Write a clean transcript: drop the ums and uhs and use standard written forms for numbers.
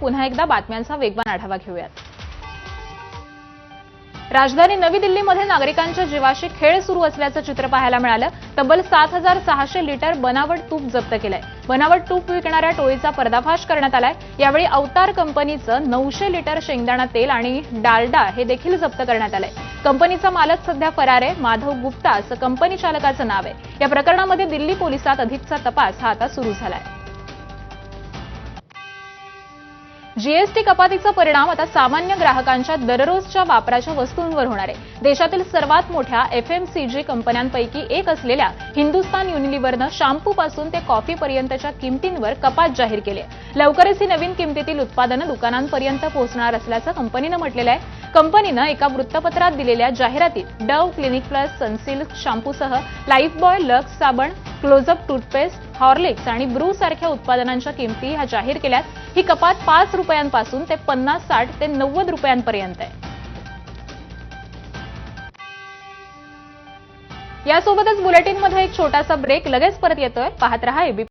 पुन्हा एकदा बातम्यांचा वेगवान आढावा घेऊयात। राजधानी नवी दिल्लीमध्ये नागरिकांच्या जीवाशी खेळ सुरू असल्याचं चित्र पाहायला मिळालं। तब्बल 7,600 लिटर बनावट तूप जप्त केलंय। बनावट तूप विकणाऱ्या टोळीचा पर्दाफाश करण्यात आलाय। यावेळी अवतार कंपनीचं 900 लिटर शेंगदाणा तेल आणि डालडा हे देखील जप्त करण्यात आलंय। कंपनीचा मालक सध्या फरार आहे। माधव गुप्ता असं कंपनी चालकाचं नाव आहे। या प्रकरणामध्ये दिल्ली पोलिसात अधिकचा तपास हा आता सुरू झालाय। जीएसटी कपातीचा परिणाम आता सामान्य ग्राहकांच्या दररोजच्या वापराच्या वस्तूंवर होणार आहे। देशातील सर्वात मोठ्या एफएमसीजी कंपन्यांपैकी एक असलेल्या हिंदुस्तान युनिलिव्हरनं शॅम्पूपासून ते कॉफीपर्यंतच्या किमतींवर कपात जाहीर केली आहे। लवकरच ही नवीन किमतीतील उत्पादनं दुकानांपर्यंत पोहोचणार असल्याचं कंपनीनं म्हटलेलं आहे। कंपनीनं एका वृत्तपत्रात दिलेल्या जाहिरातीत डव क्लिनिक प्लस सनसिल्क शॅम्पूसह लाईफबॉय लक्स साबण, क्लोजअप टूथपेस्ट, हॉर्लिक्स आणि ब्रू सारख्या उत्पादनांच्या किमती ह्या जाहीर केल्यात। ही कपात 5 रुपयांपासून ते 50, 60 ते 90 रुपयांपर्यंत आहे। यासोबतच बुलेटिनमध्ये एक छोटासा ब्रेक, लगेच परत येतोय। पाहत रहा एबीपी।